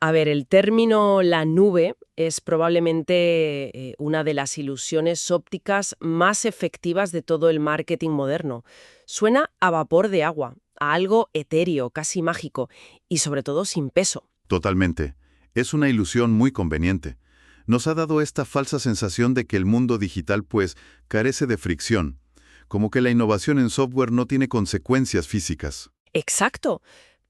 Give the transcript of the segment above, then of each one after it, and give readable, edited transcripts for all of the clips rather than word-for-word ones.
A ver, el término la nube es probablemente una de las ilusiones ópticas más efectivas de todo el marketing moderno. Suena a vapor de agua, a algo etéreo, casi mágico, y sobre todo sin peso. Totalmente. Es una ilusión muy conveniente. Nos ha dado esta falsa sensación de que el mundo digital, pues, carece de fricción, como que la innovación en software no tiene consecuencias físicas. Exacto.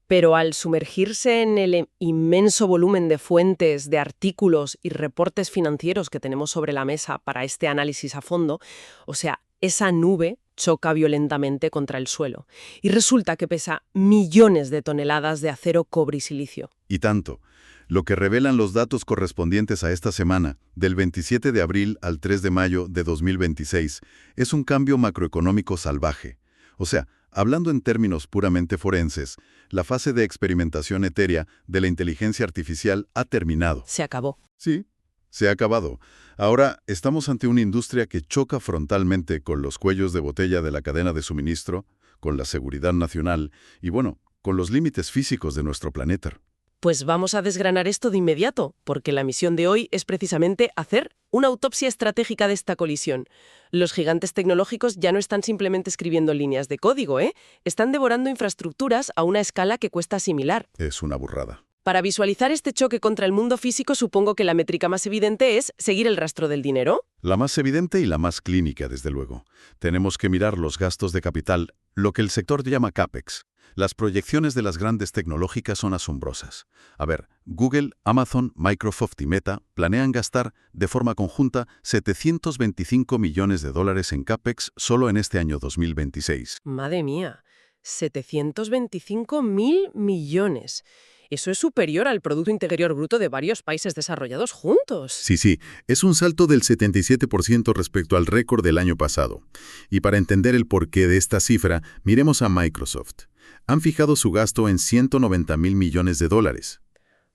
Pero al sumergirse en el inmenso volumen de fuentes, de artículos y reportes financieros que tenemos sobre la mesa para este análisis a fondo, o sea, esa nube choca violentamente contra el suelo. Y resulta que pesa millones de toneladas de acero, cobre y silicio. Y tanto. Lo que revelan los datos correspondientes a esta semana, del 27 de abril al 3 de mayo de 2026, es un cambio macroeconómico salvaje. O sea, hablando en términos puramente forenses, la fase de experimentación etérea de la inteligencia artificial ha terminado. Se acabó. Sí, se ha acabado. Ahora estamos ante una industria que choca frontalmente con los cuellos de botella de la cadena de suministro, con la seguridad nacional y, bueno, con los límites físicos de nuestro planeta. Pues vamos a desgranar esto de inmediato, porque la misión de hoy es precisamente hacer una autopsia estratégica de esta colisión. Los gigantes tecnológicos ya no están simplemente escribiendo líneas de código, ¿eh? Están devorando infraestructuras a una escala que cuesta asimilar. Es una burrada. Para visualizar este choque contra el mundo físico, supongo que la métrica más evidente es seguir el rastro del dinero. La más evidente y la más clínica, desde luego. Tenemos que mirar los gastos de capital, lo que el sector llama CAPEX. Las proyecciones de las grandes tecnológicas son asombrosas. A ver, Google, Amazon, Microsoft y Meta planean gastar de forma conjunta 725 millones de dólares en CAPEX solo en este año 2026. Madre mía, 725.000 millones. Eso es superior al Producto Interior Bruto de varios países desarrollados juntos. Sí, es un salto del 77% respecto al récord del año pasado. Y para entender el porqué de esta cifra, miremos a Microsoft. Han fijado su gasto en 190.000 millones de dólares.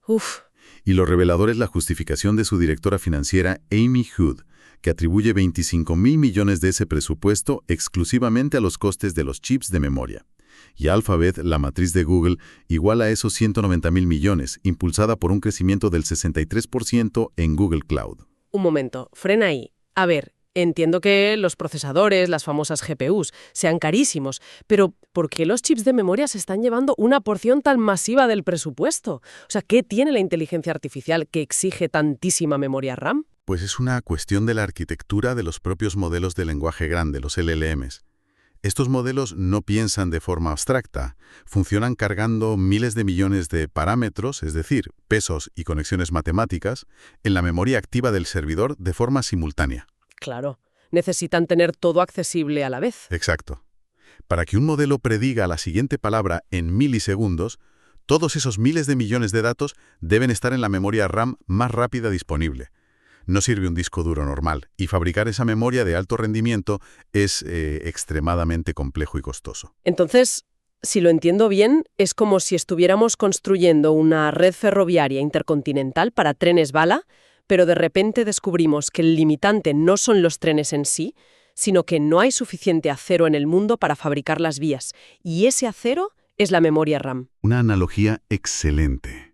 Uf. Y lo revelador es la justificación de su directora financiera, Amy Hood, que atribuye 25.000 millones de ese presupuesto exclusivamente a los costes de los chips de memoria. Y Alphabet, la matriz de Google, iguala a esos 190.000 millones, impulsada por un crecimiento del 63% en Google Cloud. Un momento, frena ahí. A ver, entiendo que los procesadores, las famosas GPUs, sean carísimos, pero ¿por qué los chips de memoria se están llevando una porción tan masiva del presupuesto? O sea, ¿qué tiene la inteligencia artificial que exige tantísima memoria RAM? Pues es una cuestión de la arquitectura de los propios modelos de lenguaje grande, los LLMs. Estos modelos no piensan de forma abstracta, funcionan cargando miles de millones de parámetros, es decir, pesos y conexiones matemáticas, en la memoria activa del servidor de forma simultánea. Claro, necesitan tener todo accesible a la vez. Exacto. Para que un modelo prediga la siguiente palabra en milisegundos, todos esos miles de millones de datos deben estar en la memoria RAM más rápida disponible. No sirve un disco duro normal, y fabricar esa memoria de alto rendimiento es extremadamente complejo y costoso. Entonces, si lo entiendo bien, es como si estuviéramos construyendo una red ferroviaria intercontinental para trenes bala, pero de repente descubrimos que el limitante no son los trenes en sí, sino que no hay suficiente acero en el mundo para fabricar las vías, y ese acero es la memoria RAM. Una analogía excelente.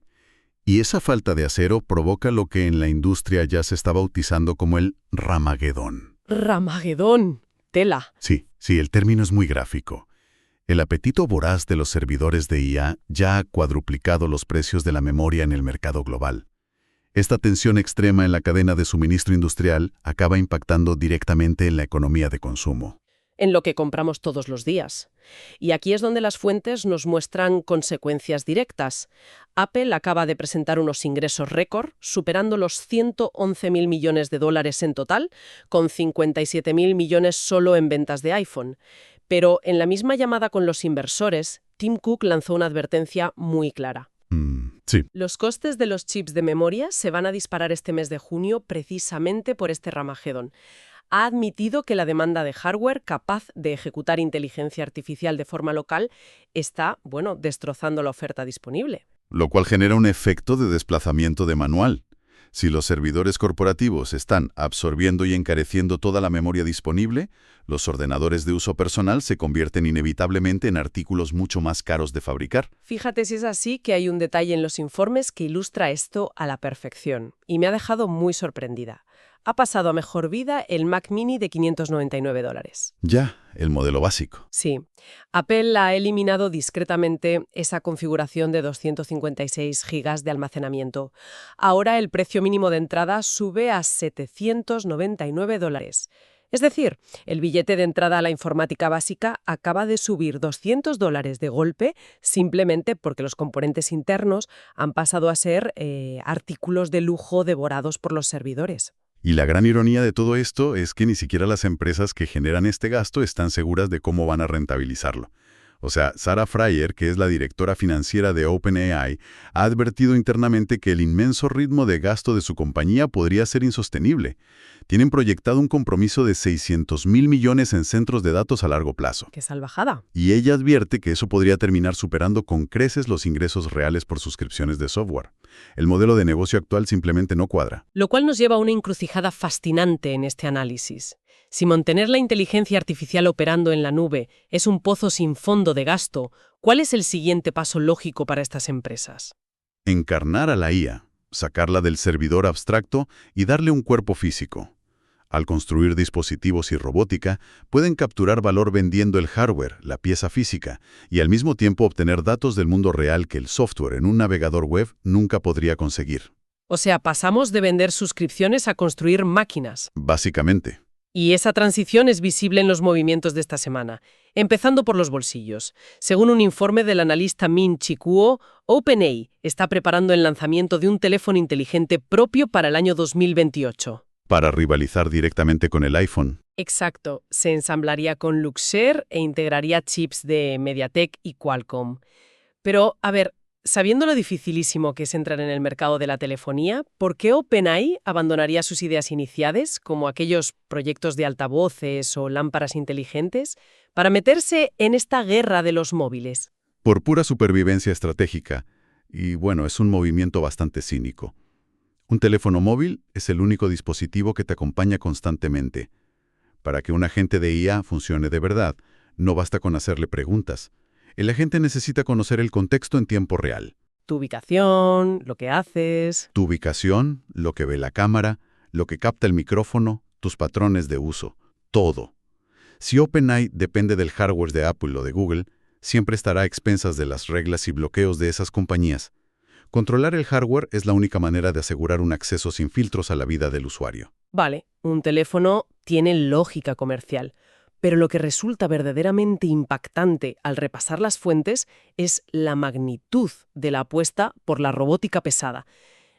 Y esa falta de acero provoca lo que en la industria ya se está bautizando como el Ramagedón. ¡Ramagedón! Tela. Sí, el término es muy gráfico. El apetito voraz de los servidores de IA ya ha cuadruplicado los precios de la memoria en el mercado global. Esta tensión extrema en la cadena de suministro industrial acaba impactando directamente en la economía de consumo. En lo que compramos todos los días. Y aquí es donde las fuentes nos muestran consecuencias directas. Apple acaba de presentar unos ingresos récord, superando los 111.000 millones de dólares en total, con 57.000 millones solo en ventas de iPhone. Pero en la misma llamada con los inversores, Tim Cook lanzó una advertencia muy clara. Sí. Los costes de los chips de memoria se van a disparar este mes de junio precisamente por este Ramagedón. Ha admitido que la demanda de hardware capaz de ejecutar inteligencia artificial de forma local está, destrozando la oferta disponible. Lo cual genera un efecto de desplazamiento de manual. Si los servidores corporativos están absorbiendo y encareciendo toda la memoria disponible, los ordenadores de uso personal se convierten inevitablemente en artículos mucho más caros de fabricar. Fíjate si es así que hay un detalle en los informes que ilustra esto a la perfección y me ha dejado muy sorprendida. Ha pasado a mejor vida el Mac Mini de $599. Ya, el modelo básico. Sí, Apple ha eliminado discretamente esa configuración de 256 GB de almacenamiento. Ahora el precio mínimo de entrada sube a $799. Es decir, el billete de entrada a la informática básica acaba de subir $200 de golpe simplemente porque los componentes internos han pasado a ser artículos de lujo devorados por los servidores. Y la gran ironía de todo esto es que ni siquiera las empresas que generan este gasto están seguras de cómo van a rentabilizarlo. O sea, Sarah Frier, que es la directora financiera de OpenAI, ha advertido internamente que el inmenso ritmo de gasto de su compañía podría ser insostenible. Tienen proyectado un compromiso de 600.000 millones en centros de datos a largo plazo. ¡Qué salvajada! Y ella advierte que eso podría terminar superando con creces los ingresos reales por suscripciones de software. El modelo de negocio actual simplemente no cuadra. Lo cual nos lleva a una encrucijada fascinante en este análisis. Si mantener la inteligencia artificial operando en la nube es un pozo sin fondo de gasto, ¿cuál es el siguiente paso lógico para estas empresas? Encarnar a la IA, sacarla del servidor abstracto y darle un cuerpo físico. Al construir dispositivos y robótica, pueden capturar valor vendiendo el hardware, la pieza física, y al mismo tiempo obtener datos del mundo real que el software en un navegador web nunca podría conseguir. O sea, pasamos de vender suscripciones a construir máquinas. Básicamente. Y esa transición es visible en los movimientos de esta semana, empezando por los bolsillos. Según un informe del analista Min-Chi Kuo, OpenAI está preparando el lanzamiento de un teléfono inteligente propio para el año 2028. Para rivalizar directamente con el iPhone. Exacto, se ensamblaría con Luxshare e integraría chips de MediaTek y Qualcomm. Pero, a ver, sabiendo lo dificilísimo que es entrar en el mercado de la telefonía, ¿por qué OpenAI abandonaría sus ideas iniciales, como aquellos proyectos de altavoces o lámparas inteligentes, para meterse en esta guerra de los móviles? Por pura supervivencia estratégica. Y bueno, es un movimiento bastante cínico. Un teléfono móvil es el único dispositivo que te acompaña constantemente. Para que un agente de IA funcione de verdad, no basta con hacerle preguntas. El agente necesita conocer el contexto en tiempo real. Tu ubicación, lo que haces. Tu ubicación, lo que ve la cámara, lo que capta el micrófono, tus patrones de uso, todo. Si OpenAI depende del hardware de Apple o de Google, siempre estará a expensas de las reglas y bloqueos de esas compañías. Controlar el hardware es la única manera de asegurar un acceso sin filtros a la vida del usuario. Vale, un teléfono tiene lógica comercial, pero lo que resulta verdaderamente impactante al repasar las fuentes es la magnitud de la apuesta por la robótica pesada.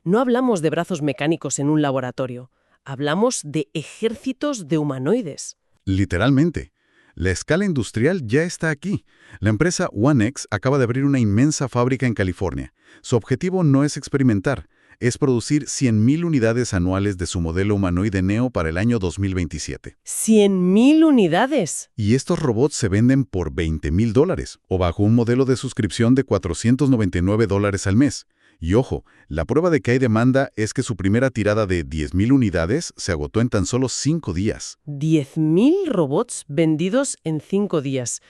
No hablamos de brazos mecánicos en un laboratorio, hablamos de ejércitos de humanoides. Literalmente. La escala industrial ya está aquí. La empresa OneX acaba de abrir una inmensa fábrica en California. Su objetivo no es experimentar, es producir 100.000 unidades anuales de su modelo humanoide Neo para el año 2027. ¡100.000 unidades! Y estos robots se venden por $20.000 o bajo un modelo de suscripción de $499 al mes. Y ojo, la prueba de que hay demanda es que su primera tirada de 10.000 unidades se agotó en tan solo 5 días. 10.000 robots vendidos en 5 días.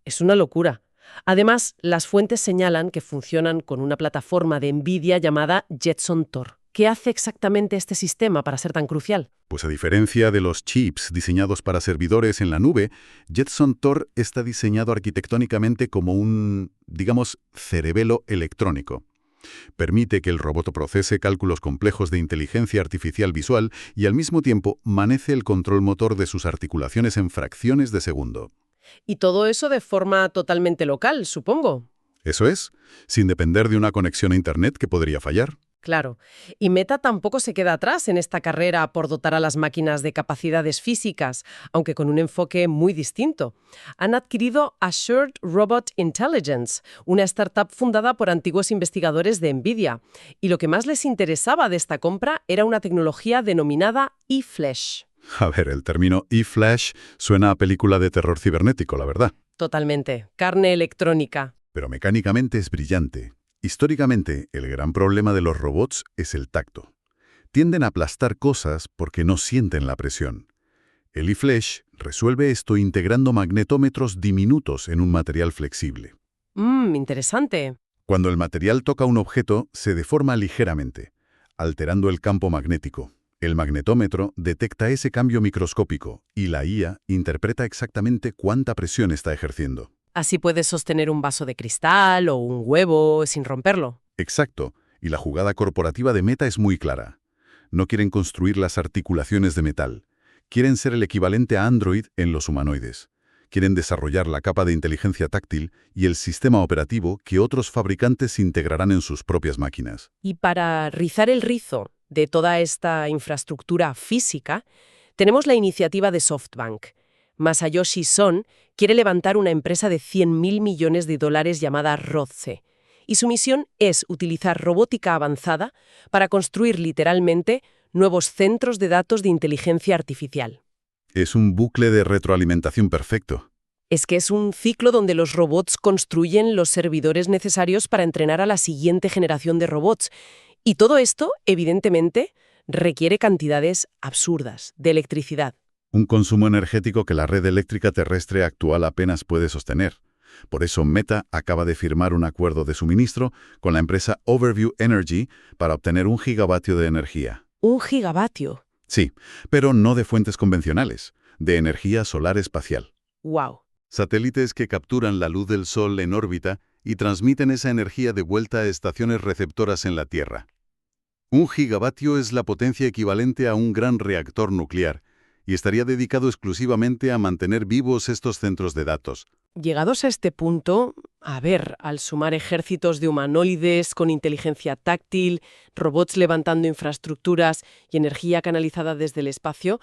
Es una locura. Además, las fuentes señalan que funcionan con una plataforma de NVIDIA llamada Jetson Tor. ¿Qué hace exactamente este sistema para ser tan crucial? Pues a diferencia de los chips diseñados para servidores en la nube, Jetson Tor está diseñado arquitectónicamente como un, digamos, cerebelo electrónico. Permite que el robot procese cálculos complejos de inteligencia artificial visual y al mismo tiempo maneje el control motor de sus articulaciones en fracciones de segundo. Y todo eso de forma totalmente local, supongo. Eso es, sin depender de una conexión a Internet que podría fallar. Claro. Y Meta tampoco se queda atrás en esta carrera por dotar a las máquinas de capacidades físicas, aunque con un enfoque muy distinto. Han adquirido Assured Robot Intelligence, una startup fundada por antiguos investigadores de NVIDIA. Y lo que más les interesaba de esta compra era una tecnología denominada eFlash. A ver, el término eFlash suena a película de terror cibernético, la verdad. Totalmente. Carne electrónica. Pero mecánicamente es brillante. Históricamente, el gran problema de los robots es el tacto. Tienden a aplastar cosas porque no sienten la presión. El eFlash resuelve esto integrando magnetómetros diminutos en un material flexible. Interesante. Cuando el material toca un objeto, se deforma ligeramente, alterando el campo magnético. El magnetómetro detecta ese cambio microscópico y la IA interpreta exactamente cuánta presión está ejerciendo. Así puedes sostener un vaso de cristal o un huevo sin romperlo. Exacto, y la jugada corporativa de Meta es muy clara. No quieren construir las articulaciones de metal. Quieren ser el equivalente a Android en los humanoides. Quieren desarrollar la capa de inteligencia táctil y el sistema operativo que otros fabricantes integrarán en sus propias máquinas. Y para rizar el rizo de toda esta infraestructura física, tenemos la iniciativa de SoftBank. Masayoshi Son quiere levantar una empresa de 100.000 millones de dólares llamada Rothce. Y su misión es utilizar robótica avanzada para construir literalmente nuevos centros de datos de inteligencia artificial. Es un bucle de retroalimentación perfecto. Es que es un ciclo donde los robots construyen los servidores necesarios para entrenar a la siguiente generación de robots. Y todo esto, evidentemente, requiere cantidades absurdas de electricidad. Un consumo energético que la red eléctrica terrestre actual apenas puede sostener. Por eso Meta acaba de firmar un acuerdo de suministro con la empresa Overview Energy para obtener 1 gigavatio de energía. 1 gigavatio. Sí, pero no de fuentes convencionales, de energía solar espacial. ¡Wow! Satélites que capturan la luz del Sol en órbita y transmiten esa energía de vuelta a estaciones receptoras en la Tierra. 1 gigavatio es la potencia equivalente a un gran reactor nuclear y estaría dedicado exclusivamente a mantener vivos estos centros de datos. Llegados a este punto, al sumar ejércitos de humanoides con inteligencia táctil, robots levantando infraestructuras y energía canalizada desde el espacio,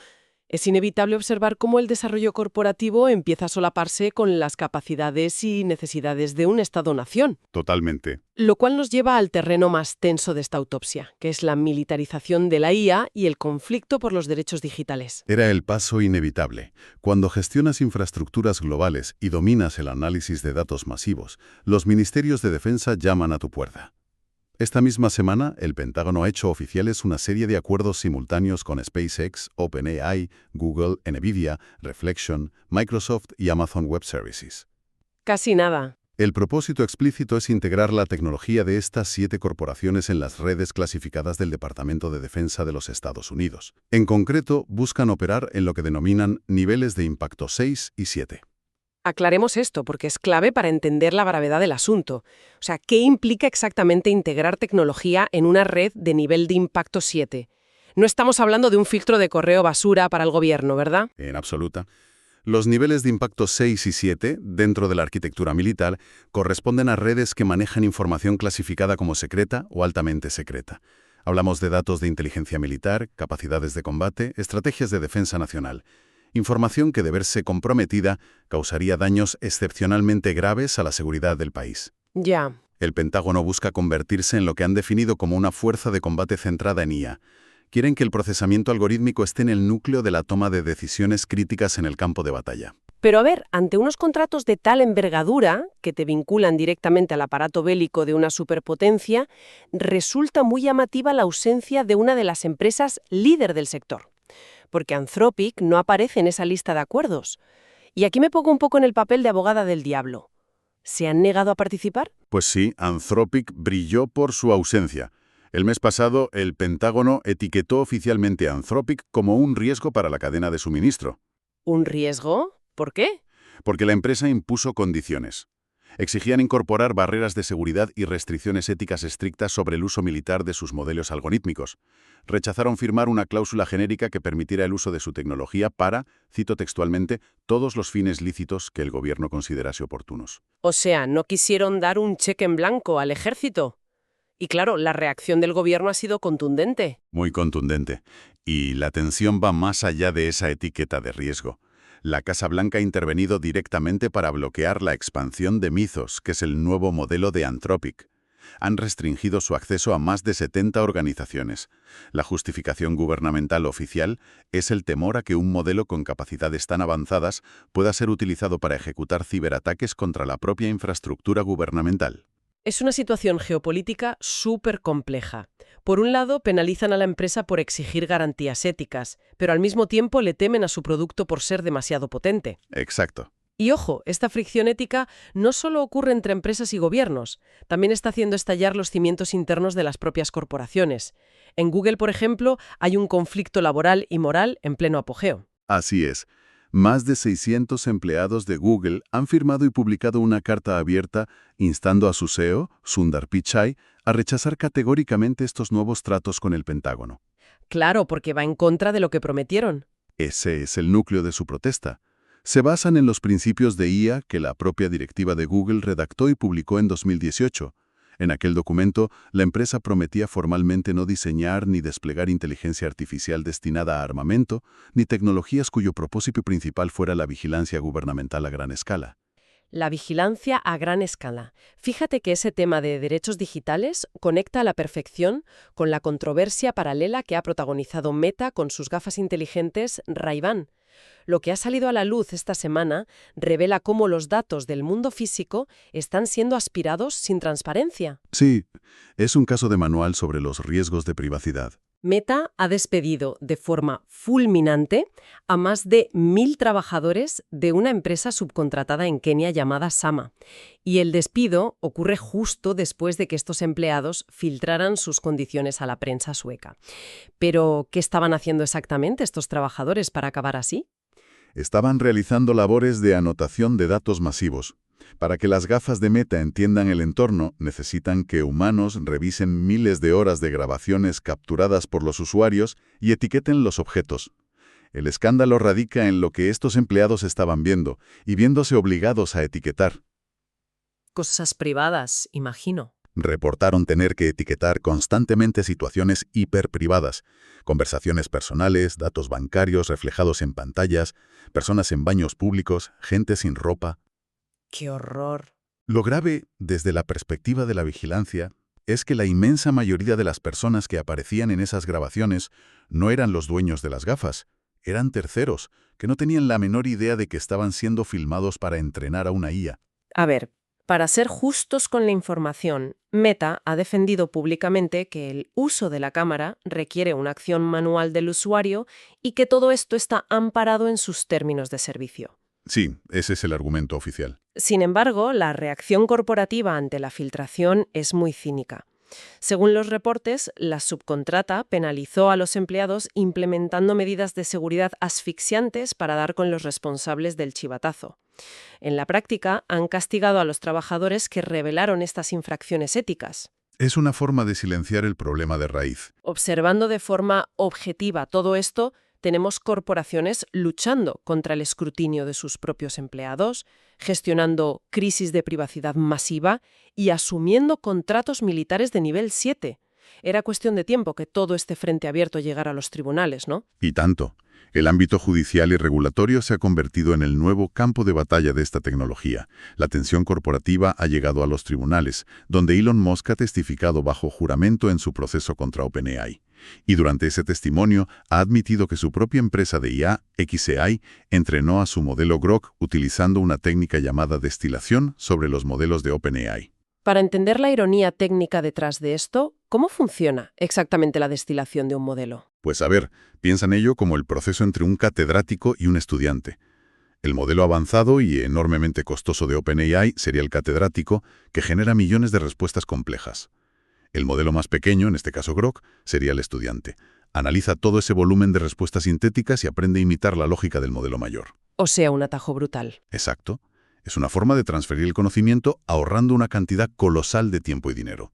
es inevitable observar cómo el desarrollo corporativo empieza a solaparse con las capacidades y necesidades de un Estado-nación. Totalmente. Lo cual nos lleva al terreno más tenso de esta autopsia, que es la militarización de la IA y el conflicto por los derechos digitales. Era el paso inevitable. Cuando gestionas infraestructuras globales y dominas el análisis de datos masivos, los ministerios de defensa llaman a tu puerta. Esta misma semana, el Pentágono ha hecho oficiales una serie de acuerdos simultáneos con SpaceX, OpenAI, Google, NVIDIA, Reflection, Microsoft y Amazon Web Services. Casi nada. El propósito explícito es integrar la tecnología de estas 7 corporaciones en las redes clasificadas del Departamento de Defensa de los Estados Unidos. En concreto, buscan operar en lo que denominan niveles de impacto 6 y 7. Aclaremos esto, porque es clave para entender la gravedad del asunto. O sea, ¿qué implica exactamente integrar tecnología en una red de nivel de impacto 7? No estamos hablando de un filtro de correo basura para el gobierno, ¿verdad? En absoluta. Los niveles de impacto 6 y 7, dentro de la arquitectura militar, corresponden a redes que manejan información clasificada como secreta o altamente secreta. Hablamos de datos de inteligencia militar, capacidades de combate, estrategias de defensa nacional. Información que, de verse comprometida, causaría daños excepcionalmente graves a la seguridad del país. Ya. El Pentágono busca convertirse en lo que han definido como una fuerza de combate centrada en IA. Quieren que el procesamiento algorítmico esté en el núcleo de la toma de decisiones críticas en el campo de batalla. Pero ante unos contratos de tal envergadura, que te vinculan directamente al aparato bélico de una superpotencia, resulta muy llamativa la ausencia de una de las empresas líder del sector. Porque Anthropic no aparece en esa lista de acuerdos. Y aquí me pongo un poco en el papel de abogada del diablo. ¿Se han negado a participar? Pues sí, Anthropic brilló por su ausencia. El mes pasado, el Pentágono etiquetó oficialmente a Anthropic como un riesgo para la cadena de suministro. ¿Un riesgo? ¿Por qué? Porque la empresa impuso condiciones. Exigían incorporar barreras de seguridad y restricciones éticas estrictas sobre el uso militar de sus modelos algorítmicos. Rechazaron firmar una cláusula genérica que permitiera el uso de su tecnología para, cito textualmente, todos los fines lícitos que el gobierno considerase oportunos. O sea, no quisieron dar un cheque en blanco al ejército. Y claro, la reacción del gobierno ha sido contundente. Muy contundente. Y la tensión va más allá de esa etiqueta de riesgo. La Casa Blanca ha intervenido directamente para bloquear la expansión de Mythos, que es el nuevo modelo de Anthropic. Han restringido su acceso a más de 70 organizaciones. La justificación gubernamental oficial es el temor a que un modelo con capacidades tan avanzadas pueda ser utilizado para ejecutar ciberataques contra la propia infraestructura gubernamental. Es una situación geopolítica súper compleja. Por un lado, penalizan a la empresa por exigir garantías éticas, pero al mismo tiempo le temen a su producto por ser demasiado potente. Exacto. Y ojo, esta fricción ética no solo ocurre entre empresas y gobiernos, también está haciendo estallar los cimientos internos de las propias corporaciones. En Google, por ejemplo, hay un conflicto laboral y moral en pleno apogeo. Así es. Más de 600 empleados de Google han firmado y publicado una carta abierta instando a su CEO, Sundar Pichai, a rechazar categóricamente estos nuevos tratos con el Pentágono. Claro, porque va en contra de lo que prometieron. Ese es el núcleo de su protesta. Se basan en los principios de IA que la propia directiva de Google redactó y publicó en 2018. En aquel documento, la empresa prometía formalmente no diseñar ni desplegar inteligencia artificial destinada a armamento, ni tecnologías cuyo propósito principal fuera la vigilancia gubernamental a gran escala. La vigilancia a gran escala. Fíjate que ese tema de derechos digitales conecta a la perfección con la controversia paralela que ha protagonizado Meta con sus gafas inteligentes Ray-Ban. Lo que ha salido a la luz esta semana revela cómo los datos del mundo físico están siendo aspirados sin transparencia. Sí, es un caso de manual sobre los riesgos de privacidad. Meta ha despedido de forma fulminante a más de 1.000 trabajadores de una empresa subcontratada en Kenia llamada Sama. Y el despido ocurre justo después de que estos empleados filtraran sus condiciones a la prensa sueca. Pero, ¿qué estaban haciendo exactamente estos trabajadores para acabar así? Estaban realizando labores de anotación de datos masivos. Para que las gafas de Meta entiendan el entorno, necesitan que humanos revisen miles de horas de grabaciones capturadas por los usuarios y etiqueten los objetos. El escándalo radica en lo que estos empleados estaban viendo y viéndose obligados a etiquetar. Cosas privadas, imagino. Reportaron tener que etiquetar constantemente situaciones hiperprivadas, conversaciones personales, datos bancarios reflejados en pantallas, personas en baños públicos, gente sin ropa. ¡Qué horror! Lo grave, desde la perspectiva de la vigilancia, es que la inmensa mayoría de las personas que aparecían en esas grabaciones no eran los dueños de las gafas, eran terceros, que no tenían la menor idea de que estaban siendo filmados para entrenar a una IA. A ver, para ser justos con la información, Meta ha defendido públicamente que el uso de la cámara requiere una acción manual del usuario y que todo esto está amparado en sus términos de servicio. Sí, ese es el argumento oficial. Sin embargo, la reacción corporativa ante la filtración es muy cínica. Según los reportes, la subcontrata penalizó a los empleados implementando medidas de seguridad asfixiantes para dar con los responsables del chivatazo. En la práctica, han castigado a los trabajadores que revelaron estas infracciones éticas. Es una forma de silenciar el problema de raíz. Observando de forma objetiva todo esto, tenemos corporaciones luchando contra el escrutinio de sus propios empleados, gestionando crisis de privacidad masiva y asumiendo contratos militares de nivel 7. Era cuestión de tiempo que todo este frente abierto llegara a los tribunales, ¿no? Y tanto. El ámbito judicial y regulatorio se ha convertido en el nuevo campo de batalla de esta tecnología. La tensión corporativa ha llegado a los tribunales, donde Elon Musk ha testificado bajo juramento en su proceso contra OpenAI. Y durante ese testimonio ha admitido que su propia empresa de IA, xAI, entrenó a su modelo Grok utilizando una técnica llamada destilación sobre los modelos de OpenAI. Para entender la ironía técnica detrás de esto, ¿cómo funciona exactamente la destilación de un modelo? Pues a ver, piensa en ello como el proceso entre un catedrático y un estudiante. El modelo avanzado y enormemente costoso de OpenAI sería el catedrático, que genera millones de respuestas complejas. El modelo más pequeño, en este caso Grok, sería el estudiante. Analiza todo ese volumen de respuestas sintéticas y aprende a imitar la lógica del modelo mayor. O sea, un atajo brutal. Exacto. Es una forma de transferir el conocimiento ahorrando una cantidad colosal de tiempo y dinero.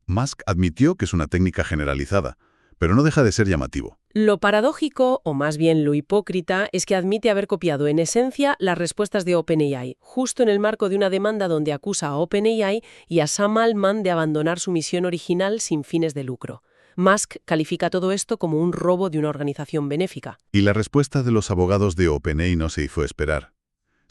Musk admitió que es una técnica generalizada, pero no deja de ser llamativo. Lo paradójico, o más bien lo hipócrita, es que admite haber copiado en esencia las respuestas de OpenAI, justo en el marco de una demanda donde acusa a OpenAI y a Sam Altman de abandonar su misión original sin fines de lucro. Musk califica todo esto como un robo de una organización benéfica. Y la respuesta de los abogados de OpenAI no se hizo esperar.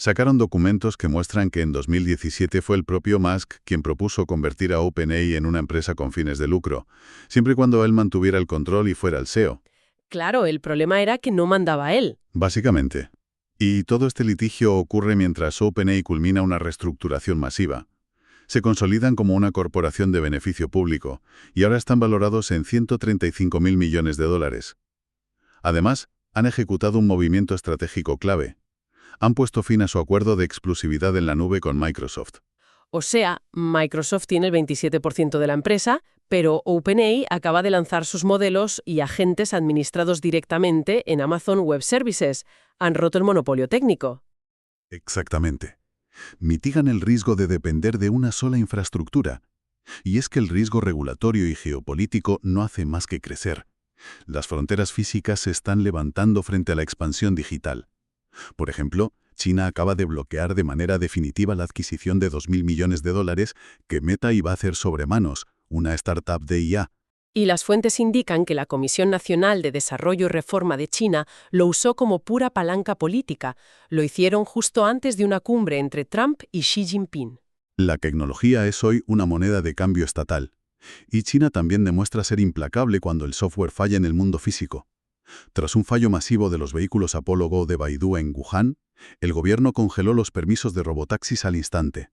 Sacaron documentos que muestran que en 2017 fue el propio Musk quien propuso convertir a OpenAI en una empresa con fines de lucro, siempre y cuando él mantuviera el control y fuera el CEO. Claro, el problema era que no mandaba él. Básicamente. Y todo este litigio ocurre mientras OpenAI culmina una reestructuración masiva. Se consolidan como una corporación de beneficio público y ahora están valorados en 135.000 millones de dólares. Además, han ejecutado un movimiento estratégico clave. Han puesto fin a su acuerdo de exclusividad en la nube con Microsoft. O sea, Microsoft tiene el 27% de la empresa, pero OpenAI acaba de lanzar sus modelos y agentes administrados directamente en Amazon Web Services. Han roto el monopolio técnico. Exactamente. Mitigan el riesgo de depender de una sola infraestructura. Y es que el riesgo regulatorio y geopolítico no hace más que crecer. Las fronteras físicas se están levantando frente a la expansión digital. Por ejemplo, China acaba de bloquear de manera definitiva la adquisición de 2.000 millones de dólares que Meta iba a hacer sobre Manos, una startup de IA. Y las fuentes indican que la Comisión Nacional de Desarrollo y Reforma de China lo usó como pura palanca política. Lo hicieron justo antes de una cumbre entre Trump y Xi Jinping. La tecnología es hoy una moneda de cambio estatal. Y China también demuestra ser implacable cuando el software falla en el mundo físico. Tras un fallo masivo de los vehículos Apollo Go de Baidu en Wuhan, el gobierno congeló los permisos de robotaxis al instante.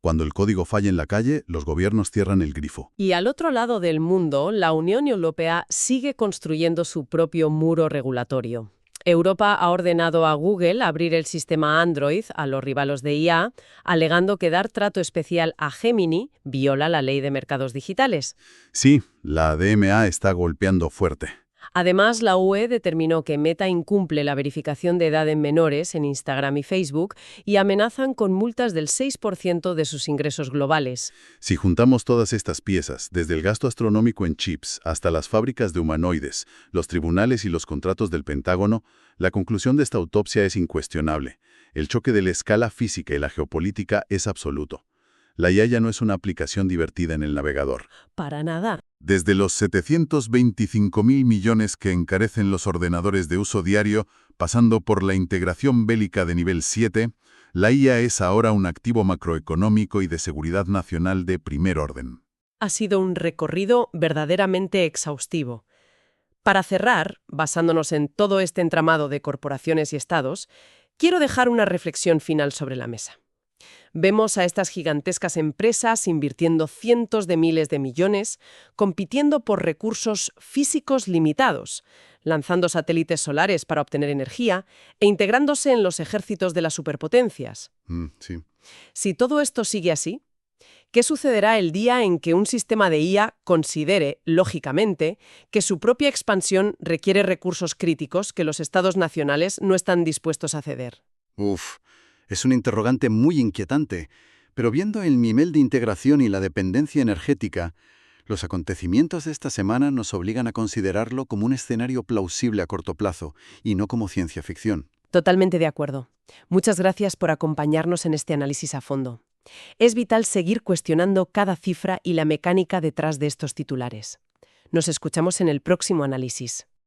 Cuando el código falla en la calle, los gobiernos cierran el grifo. Y al otro lado del mundo, la Unión Europea sigue construyendo su propio muro regulatorio. Europa ha ordenado a Google abrir el sistema Android a los rivalos de IA, alegando que dar trato especial a Gemini viola la ley de mercados digitales. Sí, la DMA está golpeando fuerte. Además, la UE determinó que Meta incumple la verificación de edad en menores en Instagram y Facebook y amenazan con multas del 6% de sus ingresos globales. Si juntamos todas estas piezas, desde el gasto astronómico en chips hasta las fábricas de humanoides, los tribunales y los contratos del Pentágono, la conclusión de esta autopsia es incuestionable. El choque de la escala física y la geopolítica es absoluto. La IA ya no es una aplicación divertida en el navegador. Para nada. Desde los 725.000 millones que encarecen los ordenadores de uso diario, pasando por la integración bélica de nivel 7, la IA es ahora un activo macroeconómico y de seguridad nacional de primer orden. Ha sido un recorrido verdaderamente exhaustivo. Para cerrar, basándonos en todo este entramado de corporaciones y estados, quiero dejar una reflexión final sobre la mesa. Vemos a estas gigantescas empresas invirtiendo cientos de miles de millones, compitiendo por recursos físicos limitados, lanzando satélites solares para obtener energía e integrándose en los ejércitos de las superpotencias. Sí. Si todo esto sigue así, ¿qué sucederá el día en que un sistema de IA considere, lógicamente, que su propia expansión requiere recursos críticos que los estados nacionales no están dispuestos a ceder? Es un interrogante muy inquietante, pero viendo el nivel de integración y la dependencia energética, los acontecimientos de esta semana nos obligan a considerarlo como un escenario plausible a corto plazo y no como ciencia ficción. Totalmente de acuerdo. Muchas gracias por acompañarnos en este análisis a fondo. Es vital seguir cuestionando cada cifra y la mecánica detrás de estos titulares. Nos escuchamos en el próximo análisis.